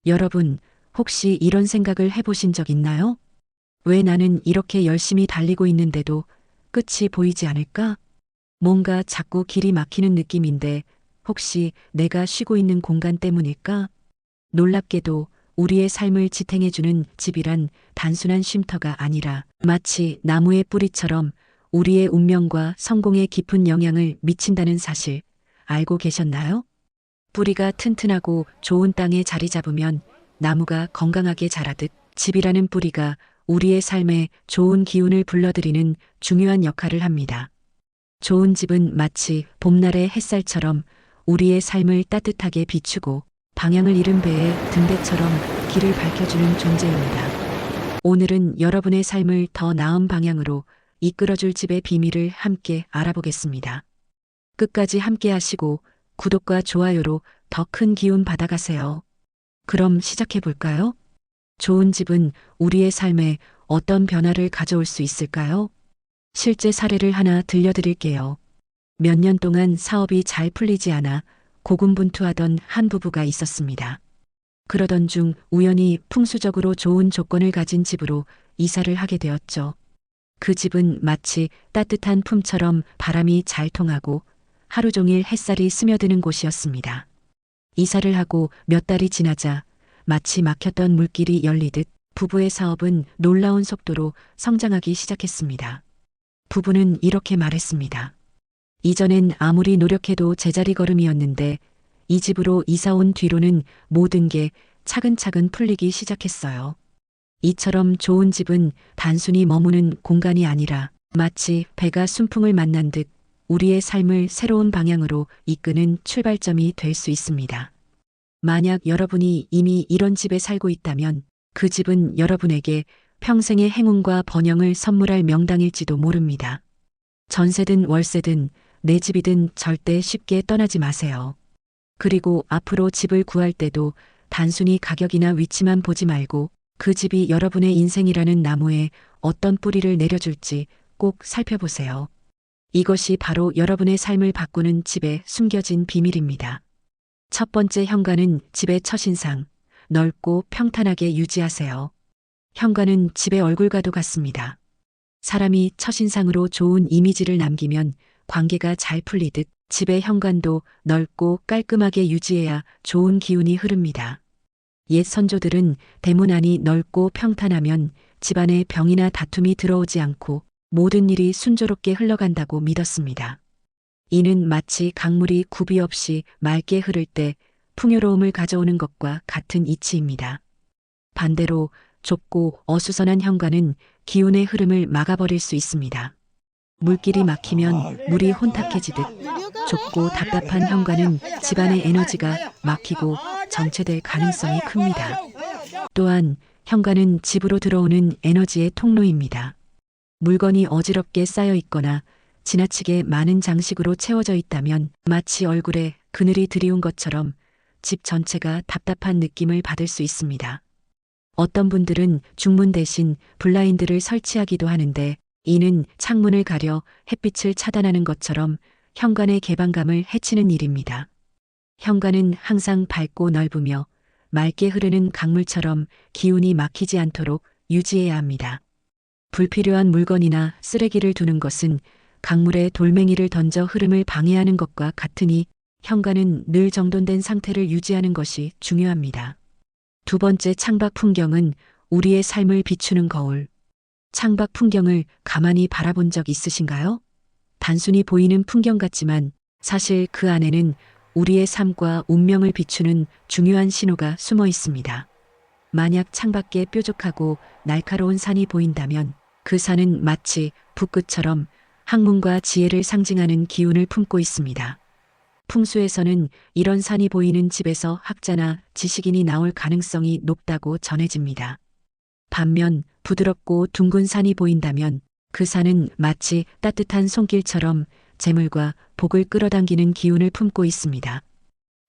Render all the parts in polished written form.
여러분, 혹시 이런 생각을 해보신 적 있나요? 왜 나는 이렇게 열심히 달리고 있는데도 끝이 보이지 않을까? 뭔가 자꾸 길이 막히는 느낌인데 혹시 내가 쉬고 있는 공간 때문일까? 놀랍게도 우리의 삶을 지탱해주는 집이란 단순한 쉼터가 아니라 마치 나무의 뿌리처럼 우리의 운명과 성공에 깊은 영향을 미친다는 사실 알고 계셨나요? 뿌리가 튼튼하고 좋은 땅에 자리 잡으면 나무가 건강하게 자라듯 집이라는 뿌리가 우리의 삶에 좋은 기운을 불러들이는 중요한 역할을 합니다. 좋은 집은 마치 봄날의 햇살처럼 우리의 삶을 따뜻하게 비추고 방향을 잃은 배의 등대처럼 길을 밝혀주는 존재입니다. 오늘은 여러분의 삶을 더 나은 방향으로 이끌어줄 집의 비밀을 함께 알아보겠습니다. 끝까지 함께 하시고 구독과 좋아요로 더 큰 기운 받아가세요. 그럼 시작해 볼까요? 좋은 집은 우리의 삶에 어떤 변화를 가져올 수 있을까요? 실제 사례를 하나 들려드릴게요. 몇 년 동안 사업이 잘 풀리지 않아 고군분투하던 한 부부가 있었습니다. 그러던 중 우연히 풍수적으로 좋은 조건을 가진 집으로 이사를 하게 되었죠. 그 집은 마치 따뜻한 품처럼 바람이 잘 통하고 하루 종일 햇살이 스며드는 곳이었습니다. 이사를 하고 몇 달이 지나자 마치 막혔던 물길이 열리듯 부부의 사업은 놀라운 속도로 성장하기 시작했습니다. 부부는 이렇게 말했습니다. 이전엔 아무리 노력해도 제자리 걸음이었는데 이 집으로 이사 온 뒤로는 모든 게 차근차근 풀리기 시작했어요. 이처럼 좋은 집은 단순히 머무는 공간이 아니라 마치 배가 순풍을 만난 듯 우리의 삶을 새로운 방향으로 이끄는 출발점이 될 수 있습니다. 만약 여러분이 이미 이런 집에 살고 있다면 그 집은 여러분에게 평생의 행운과 번영을 선물할 명당일지도 모릅니다. 전세든 월세든 내 집이든 절대 쉽게 떠나지 마세요. 그리고 앞으로 집을 구할 때도 단순히 가격이나 위치만 보지 말고 그 집이 여러분의 인생이라는 나무에 어떤 뿌리를 내려줄지 꼭 살펴보세요. 이것이 바로 여러분의 삶을 바꾸는 집의 숨겨진 비밀입니다. 첫 번째 현관은 집의 첫인상, 넓고 평탄하게 유지하세요. 현관은 집의 얼굴과도 같습니다. 사람이 첫인상으로 좋은 이미지를 남기면 관계가 잘 풀리듯 집의 현관도 넓고 깔끔하게 유지해야 좋은 기운이 흐릅니다. 옛 선조들은 대문 안이 넓고 평탄하면 집안에 병이나 다툼이 들어오지 않고 모든 일이 순조롭게 흘러간다고 믿었습니다. 이는 마치 강물이 굽이 없이 맑게 흐를 때 풍요로움을 가져오는 것과 같은 이치입니다. 반대로 좁고 어수선한 현관은 기운의 흐름을 막아버릴 수 있습니다. 물길이 막히면 물이 혼탁해지듯 좁고 답답한 현관은 집안의 에너지가 막히고 정체될 가능성이 큽니다. 또한 현관은 집으로 들어오는 에너지의 통로입니다. 물건이 어지럽게 쌓여 있거나 지나치게 많은 장식으로 채워져 있다면 마치 얼굴에 그늘이 드리운 것처럼 집 전체가 답답한 느낌을 받을 수 있습니다. 어떤 분들은 중문 대신 블라인드를 설치하기도 하는데 이는 창문을 가려 햇빛을 차단하는 것처럼 현관의 개방감을 해치는 일입니다. 현관은 항상 밝고 넓으며 맑게 흐르는 강물처럼 기운이 막히지 않도록 유지해야 합니다. 불필요한 물건이나 쓰레기를 두는 것은 강물에 돌멩이를 던져 흐름을 방해하는 것과 같으니 현관은 늘 정돈된 상태를 유지하는 것이 중요합니다. 두 번째 창밖 풍경은 우리의 삶을 비추는 거울. 창밖 풍경을 가만히 바라본 적 있으신가요? 단순히 보이는 풍경 같지만 사실 그 안에는 우리의 삶과 운명을 비추는 중요한 신호가 숨어 있습니다. 만약 창밖에 뾰족하고 날카로운 산이 보인다면 그 산은 마치 붓끝처럼 학문과 지혜를 상징하는 기운을 품고 있습니다. 풍수에서는 이런 산이 보이는 집에서 학자나 지식인이 나올 가능성이 높다고 전해집니다. 반면 부드럽고 둥근 산이 보인다면 그 산은 마치 따뜻한 손길처럼 재물과 복을 끌어당기는 기운을 품고 있습니다.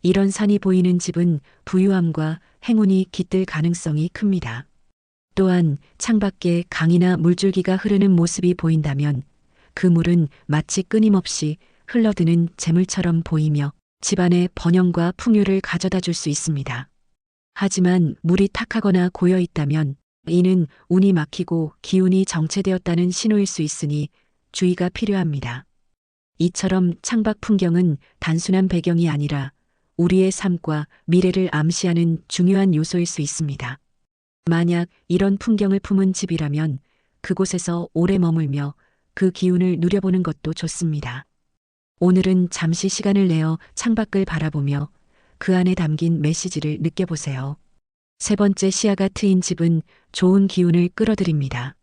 이런 산이 보이는 집은 부유함과 행운이 깃들 가능성이 큽니다. 또한 창밖에 강이나 물줄기가 흐르는 모습이 보인다면 그 물은 마치 끊임없이 흘러드는 재물처럼 보이며 집안에 번영과 풍요를 가져다 줄 수 있습니다. 하지만 물이 탁하거나 고여 있다면 이는 운이 막히고 기운이 정체되었다는 신호일 수 있으니 주의가 필요합니다. 이처럼 창밖 풍경은 단순한 배경이 아니라 우리의 삶과 미래를 암시하는 중요한 요소일 수 있습니다. 만약 이런 풍경을 품은 집이라면 그곳에서 오래 머물며 그 기운을 누려보는 것도 좋습니다. 오늘은 잠시 시간을 내어 창밖을 바라보며 그 안에 담긴 메시지를 느껴보세요. 세 번째, 시야가 트인 집은 좋은 기운을 끌어들입니다.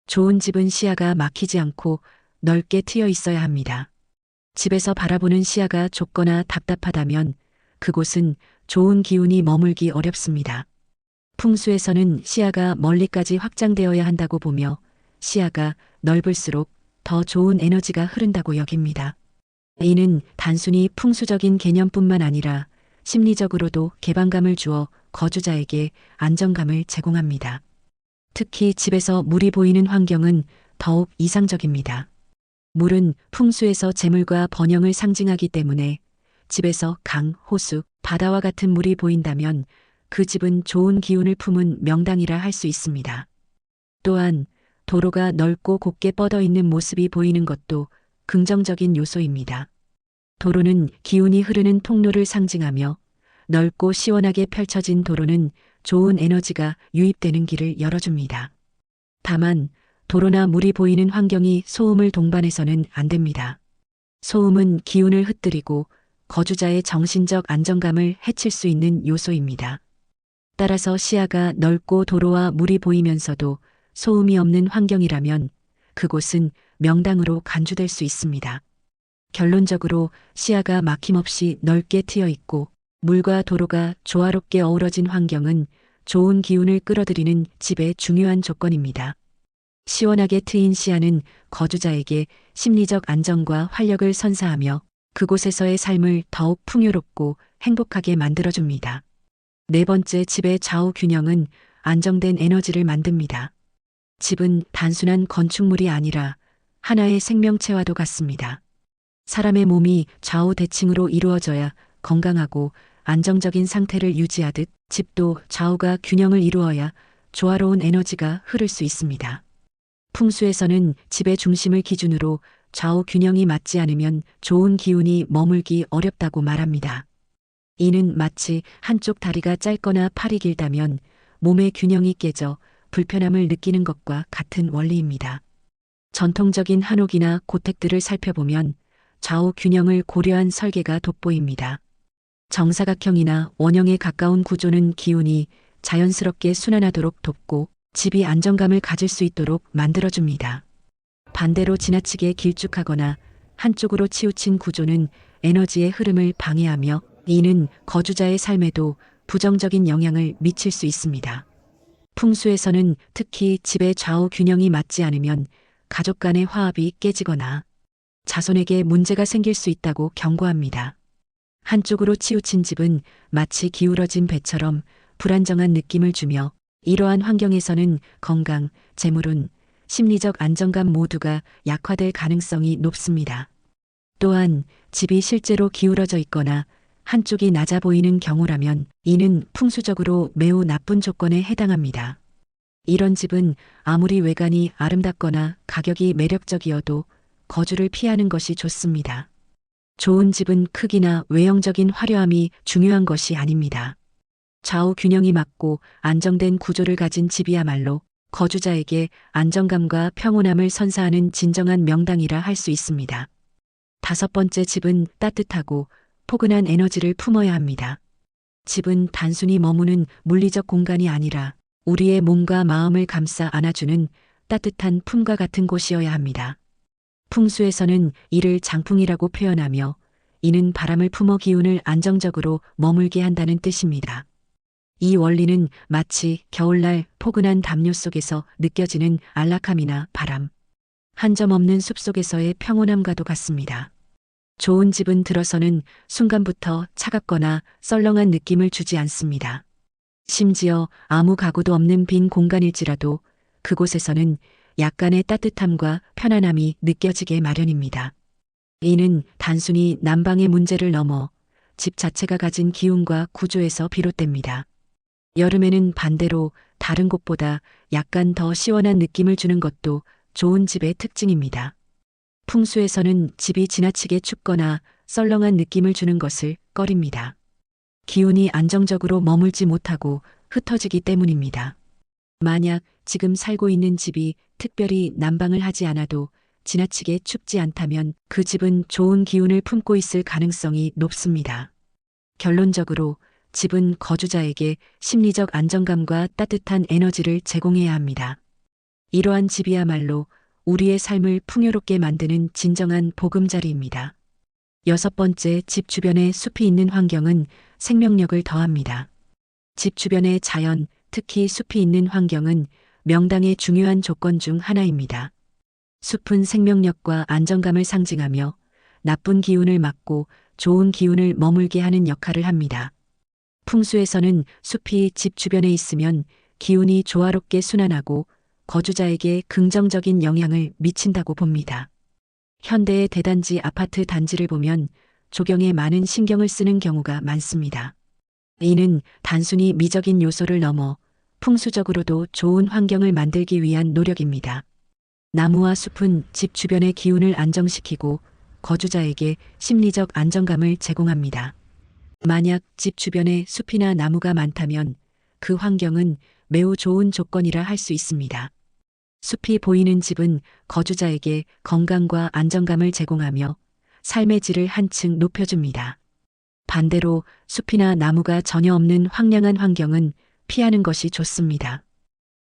좋은 집은 시야가 막히지 않고 넓게 트여 있어야 합니다. 집에서 바라보는 시야가 좁거나 답답하다면 그곳은 좋은 기운이 머물기 어렵습니다. 풍수에서는 시야가 멀리까지 확장되어야 한다고 보며 시야가 넓을수록 더 좋은 에너지가 흐른다고 여깁니다. 이는 단순히 풍수적인 개념뿐만 아니라 심리적으로도 개방감을 주어 거주자에게 안정감을 제공합니다. 특히 집에서 물이 보이는 환경은 더욱 이상적입니다. 물은 풍수에서 재물과 번영을 상징하기 때문에 집에서 강, 호수, 바다와 같은 물이 보인다면 그 집은 좋은 기운을 품은 명당이라 할 수 있습니다. 또한 도로가 넓고 곱게 뻗어 있는 모습이 보이는 것도 긍정적인 요소입니다. 도로는 기운이 흐르는 통로를 상징하며 넓고 시원하게 펼쳐진 도로는 좋은 에너지가 유입되는 길을 열어줍니다. 다만 도로나 물이 보이는 환경이 소음을 동반해서는 안 됩니다. 소음은 기운을 흩뜨리고 거주자의 정신적 안정감을 해칠 수 있는 요소입니다. 따라서 시야가 넓고 도로와 물이 보이면서도 소음이 없는 환경이라면 그곳은 명당으로 간주될 수 있습니다. 결론적으로 시야가 막힘없이 넓게 트여 있고 물과 도로가 조화롭게 어우러진 환경은 좋은 기운을 끌어들이는 집의 중요한 조건입니다. 시원하게 트인 시야는 거주자에게 심리적 안정과 활력을 선사하며 그곳에서의 삶을 더욱 풍요롭고 행복하게 만들어줍니다. 네 번째, 집의 좌우 균형은 안정된 에너지를 만듭니다. 집은 단순한 건축물이 아니라 하나의 생명체와도 같습니다. 사람의 몸이 좌우 대칭으로 이루어져야 건강하고 안정적인 상태를 유지하듯 집도 좌우가 균형을 이루어야 조화로운 에너지가 흐를 수 있습니다. 풍수에서는 집의 중심을 기준으로 좌우 균형이 맞지 않으면 좋은 기운이 머물기 어렵다고 말합니다. 이는 마치 한쪽 다리가 짧거나 팔이 길다면 몸의 균형이 깨져 불편함을 느끼는 것과 같은 원리입니다. 전통적인 한옥이나 고택들을 살펴보면 좌우 균형을 고려한 설계가 돋보입니다. 정사각형이나 원형에 가까운 구조는 기운이 자연스럽게 순환하도록 돕고 집이 안정감을 가질 수 있도록 만들어줍니다. 반대로 지나치게 길쭉하거나 한쪽으로 치우친 구조는 에너지의 흐름을 방해하며 이는 거주자의 삶에도 부정적인 영향을 미칠 수 있습니다. 풍수에서는 특히 집의 좌우 균형이 맞지 않으면 가족 간의 화합이 깨지거나 자손에게 문제가 생길 수 있다고 경고합니다. 한쪽으로 치우친 집은 마치 기울어진 배처럼 불안정한 느낌을 주며 이러한 환경에서는 건강, 재물운, 심리적 안정감 모두가 약화될 가능성이 높습니다. 또한 집이 실제로 기울어져 있거나 한쪽이 낮아 보이는 경우라면 이는 풍수적으로 매우 나쁜 조건에 해당합니다. 이런 집은 아무리 외관이 아름답거나 가격이 매력적이어도 거주를 피하는 것이 좋습니다. 좋은 집은 크기나 외형적인 화려함이 중요한 것이 아닙니다. 좌우 균형이 맞고 안정된 구조를 가진 집이야말로 거주자에게 안정감과 평온함을 선사하는 진정한 명당이라 할 수 있습니다. 다섯 번째, 집은 따뜻하고 포근한 에너지를 품어야 합니다. 집은 단순히 머무는 물리적 공간이 아니라 우리의 몸과 마음을 감싸 안아주는 따뜻한 품과 같은 곳이어야 합니다. 풍수에서는 이를 장풍이라고 표현하며 이는 바람을 품어 기운을 안정적으로 머물게 한다는 뜻입니다. 이 원리는 마치 겨울날 포근한 담요 속에서 느껴지는 안락함이나 바람, 한 점 없는 숲 속에서의 평온함과도 같습니다. 좋은 집은 들어서는 순간부터 차갑거나 썰렁한 느낌을 주지 않습니다. 심지어 아무 가구도 없는 빈 공간일지라도 그곳에서는 약간의 따뜻함과 편안함이 느껴지게 마련입니다. 이는 단순히 난방의 문제를 넘어 집 자체가 가진 기운과 구조에서 비롯됩니다. 여름에는 반대로 다른 곳보다 약간 더 시원한 느낌을 주는 것도 좋은 집의 특징입니다. 풍수에서는 집이 지나치게 춥거나 썰렁한 느낌을 주는 것을 꺼립니다. 기운이 안정적으로 머물지 못하고 흩어지기 때문입니다. 만약 지금 살고 있는 집이 특별히 난방을 하지 않아도 지나치게 춥지 않다면 그 집은 좋은 기운을 품고 있을 가능성이 높습니다. 결론적으로 집은 거주자에게 심리적 안정감과 따뜻한 에너지를 제공해야 합니다. 이러한 집이야말로 우리의 삶을 풍요롭게 만드는 진정한 보금자리입니다. 여섯 번째, 집 주변에 숲이 있는 환경은 생명력을 더합니다. 집 주변의 자연, 특히 숲이 있는 환경은 명당의 중요한 조건 중 하나입니다. 숲은 생명력과 안정감을 상징하며 나쁜 기운을 막고 좋은 기운을 머물게 하는 역할을 합니다. 풍수에서는 숲이 집 주변에 있으면 기운이 조화롭게 순환하고 거주자에게 긍정적인 영향을 미친다고 봅니다. 현대의 대단지 아파트 단지를 보면 조경에 많은 신경을 쓰는 경우가 많습니다. 이는 단순히 미적인 요소를 넘어 풍수적으로도 좋은 환경을 만들기 위한 노력입니다. 나무와 숲은 집 주변의 기운을 안정시키고 거주자에게 심리적 안정감을 제공합니다. 만약 집 주변에 숲이나 나무가 많다면 그 환경은 매우 좋은 조건이라 할 수 있습니다. 숲이 보이는 집은 거주자에게 건강과 안정감을 제공하며 삶의 질을 한층 높여줍니다. 반대로 숲이나 나무가 전혀 없는 황량한 환경은 피하는 것이 좋습니다.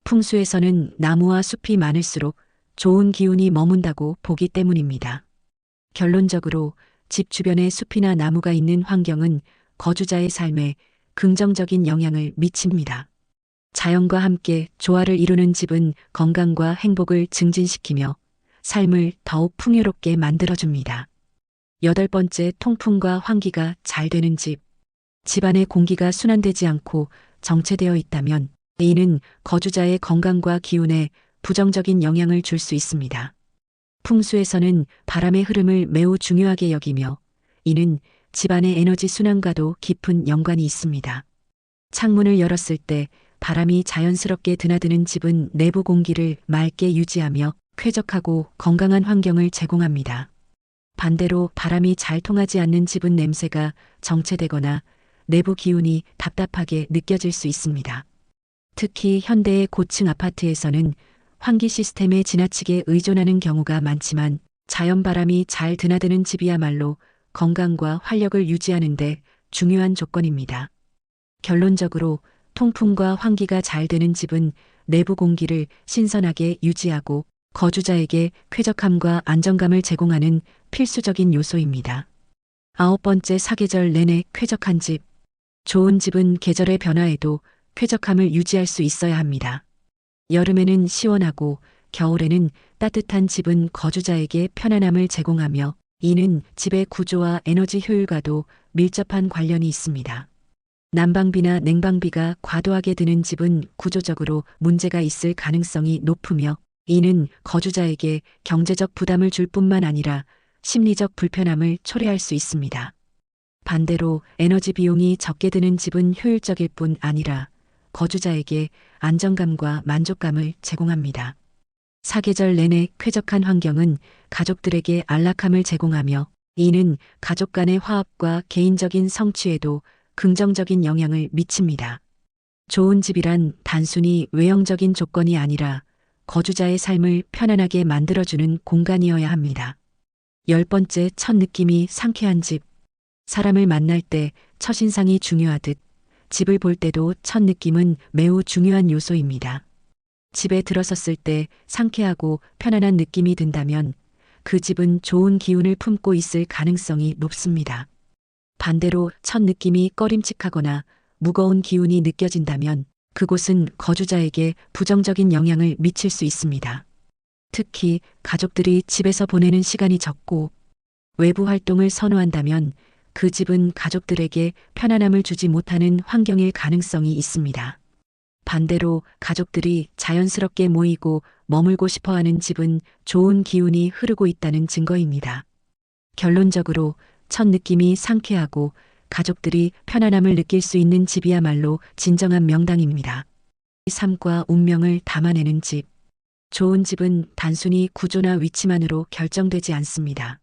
풍수에서는 나무와 숲이 많을수록 좋은 기운이 머문다고 보기 때문입니다. 결론적으로 집 주변에 숲이나 나무가 있는 환경은 거주자의 삶에 긍정적인 영향을 미칩니다. 자연과 함께 조화를 이루는 집은 건강과 행복을 증진시키며 삶을 더욱 풍요롭게 만들어줍니다. 여덟 번째, 통풍과 환기가 잘 되는 집. 집안의 공기가 순환되지 않고 정체되어 있다면 이는 거주자의 건강과 기운에 부정적인 영향을 줄 수 있습니다. 풍수에서는 바람의 흐름을 매우 중요하게 여기며 이는 집안의 에너지 순환과도 깊은 연관이 있습니다. 창문을 열었을 때 바람이 자연스럽게 드나드는 집은 내부 공기를 맑게 유지하며 쾌적하고 건강한 환경을 제공합니다. 반대로 바람이 잘 통하지 않는 집은 냄새가 정체되거나 내부 기운이 답답하게 느껴질 수 있습니다. 특히 현대의 고층 아파트에서는 환기 시스템에 지나치게 의존하는 경우가 많지만 자연바람이 잘 드나드는 집이야말로 건강과 활력을 유지하는 데 중요한 조건입니다. 결론적으로 통풍과 환기가 잘 되는 집은 내부 공기를 신선하게 유지하고 거주자에게 쾌적함과 안정감을 제공하는 필수적인 요소입니다. 아홉 번째, 사계절 내내 쾌적한 집. 좋은 집은 계절의 변화에도 쾌적함을 유지할 수 있어야 합니다. 여름에는 시원하고 겨울에는 따뜻한 집은 거주자에게 편안함을 제공하며 이는 집의 구조와 에너지 효율과도 밀접한 관련이 있습니다. 난방비나 냉방비가 과도하게 드는 집은 구조적으로 문제가 있을 가능성이 높으며 이는 거주자에게 경제적 부담을 줄 뿐만 아니라 심리적 불편함을 초래할 수 있습니다. 반대로 에너지 비용이 적게 드는 집은 효율적일 뿐 아니라 거주자에게 안정감과 만족감을 제공합니다. 사계절 내내 쾌적한 환경은 가족들에게 안락함을 제공하며 이는 가족 간의 화합과 개인적인 성취에도 긍정적인 영향을 미칩니다. 좋은 집이란 단순히 외형적인 조건이 아니라 거주자의 삶을 편안하게 만들어주는 공간이어야 합니다. 열 번째, 첫 느낌이 상쾌한 집. 사람을 만날 때 첫인상이 중요하듯 집을 볼 때도 첫 느낌은 매우 중요한 요소입니다. 집에 들어섰을 때 상쾌하고 편안한 느낌이 든다면 그 집은 좋은 기운을 품고 있을 가능성이 높습니다. 반대로 첫 느낌이 꺼림칙하거나 무거운 기운이 느껴진다면 그곳은 거주자에게 부정적인 영향을 미칠 수 있습니다. 특히 가족들이 집에서 보내는 시간이 적고 외부 활동을 선호한다면 그 집은 가족들에게 편안함을 주지 못하는 환경일 가능성이 있습니다. 반대로 가족들이 자연스럽게 모이고 머물고 싶어하는 집은 좋은 기운이 흐르고 있다는 증거입니다. 결론적으로 첫 느낌이 상쾌하고 가족들이 편안함을 느낄 수 있는 집이야말로 진정한 명당입니다. 삶과 운명을 담아내는 집. 좋은 집은 단순히 구조나 위치만으로 결정되지 않습니다.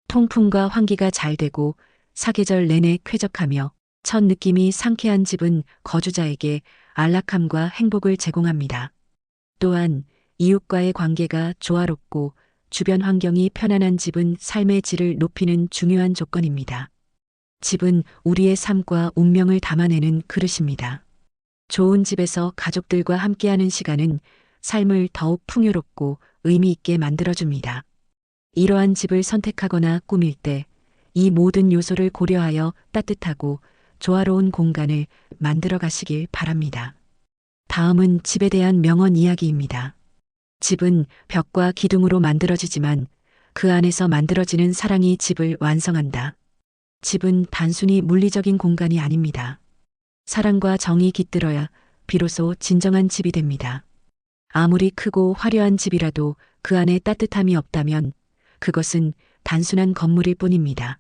통풍과 환기가 잘 되고 사계절 내내 쾌적하며 첫 느낌이 상쾌한 집은 거주자에게 안락함과 행복을 제공합니다. 또한 이웃과의 관계가 조화롭고 주변 환경이 편안한 집은 삶의 질을 높이는 중요한 조건입니다. 집은 우리의 삶과 운명을 담아내는 그릇입니다. 좋은 집에서 가족들과 함께하는 시간은 삶을 더욱 풍요롭고 의미 있게 만들어줍니다. 이러한 집을 선택하거나 꾸밀 때 이 모든 요소를 고려하여 따뜻하고 조화로운 공간을 만들어 가시길 바랍니다. 다음은 집에 대한 명언 이야기입니다. 집은 벽과 기둥으로 만들어지지만 그 안에서 만들어지는 사랑이 집을 완성한다. 집은 단순히 물리적인 공간이 아닙니다. 사랑과 정이 깃들어야 비로소 진정한 집이 됩니다. 아무리 크고 화려한 집이라도 그 안에 따뜻함이 없다면 그것은 단순한 건물일 뿐입니다.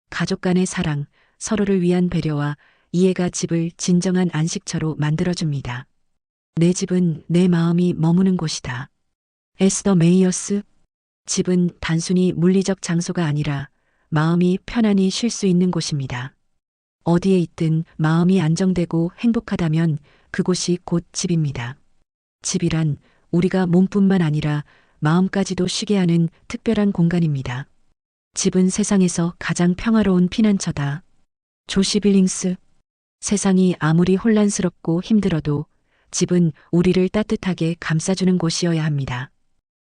가족 간의 사랑, 서로를 위한 배려와 이해가 집을 진정한 안식처로 만들어줍니다. 내 집은 내 마음이 머무는 곳이다. 에스더 메이어스. 집은 단순히 물리적 장소가 아니라 마음이 편안히 쉴 수 있는 곳입니다. 어디에 있든 마음이 안정되고 행복하다면 그곳이 곧 집입니다. 집이란 우리가 몸뿐만 아니라 마음까지도 쉬게 하는 특별한 공간입니다. 집은 세상에서 가장 평화로운 피난처다. 조시 빌링스. 세상이 아무리 혼란스럽고 힘들어도 집은 우리를 따뜻하게 감싸주는 곳이어야 합니다.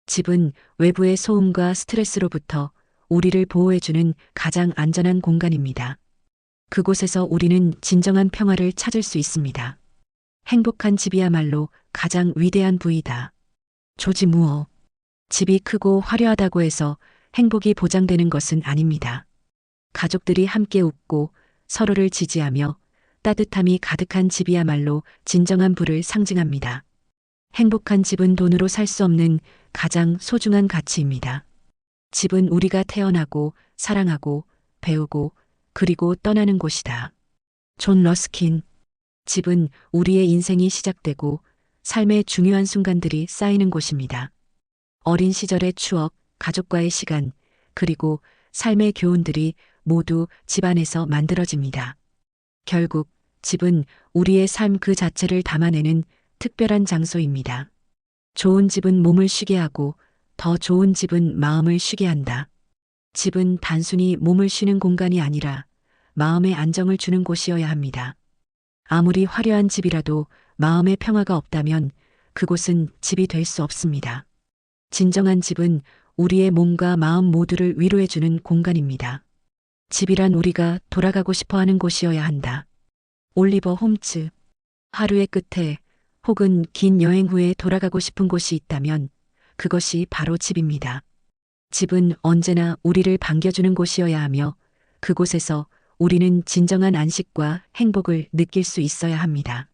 집은 외부의 소음과 스트레스로부터 우리를 보호해주는 가장 안전한 공간입니다. 그곳에서 우리는 진정한 평화를 찾을 수 있습니다. 행복한 집이야말로 가장 위대한 부이다. 조지 무어. 집이 크고 화려하다고 해서 행복이 보장되는 것은 아닙니다. 가족들이 함께 웃고 서로를 지지하며 따뜻함이 가득한 집이야말로 진정한 부를 상징합니다. 행복한 집은 돈으로 살 수 없는 가장 소중한 가치입니다. 집은 우리가 태어나고 사랑하고 배우고 그리고 떠나는 곳이다. 존 러스킨. 집은 우리의 인생이 시작되고 삶의 중요한 순간들이 쌓이는 곳입니다. 어린 시절의 추억, 가족과의 시간, 그리고 삶의 교훈들이 모두 집 안에서 만들어집니다. 결국 집은 우리의 삶 그 자체를 담아내는 특별한 장소입니다. 좋은 집은 몸을 쉬게 하고 더 좋은 집은 마음을 쉬게 한다. 집은 단순히 몸을 쉬는 공간이 아니라 마음의 안정을 주는 곳이어야 합니다. 아무리 화려한 집이라도 마음의 평화가 없다면 그곳은 집이 될 수 없습니다. 진정한 집은 우리의 몸과 마음 모두를 위로해주는 공간입니다. 집이란 우리가 돌아가고 싶어 하는 곳이어야 한다. 올리버 홈츠. 하루의 끝에 혹은 긴 여행 후에 돌아가고 싶은 곳이 있다면 그것이 바로 집입니다. 집은 언제나 우리를 반겨주는 곳이어야 하며 그곳에서 우리는 진정한 안식과 행복을 느낄 수 있어야 합니다.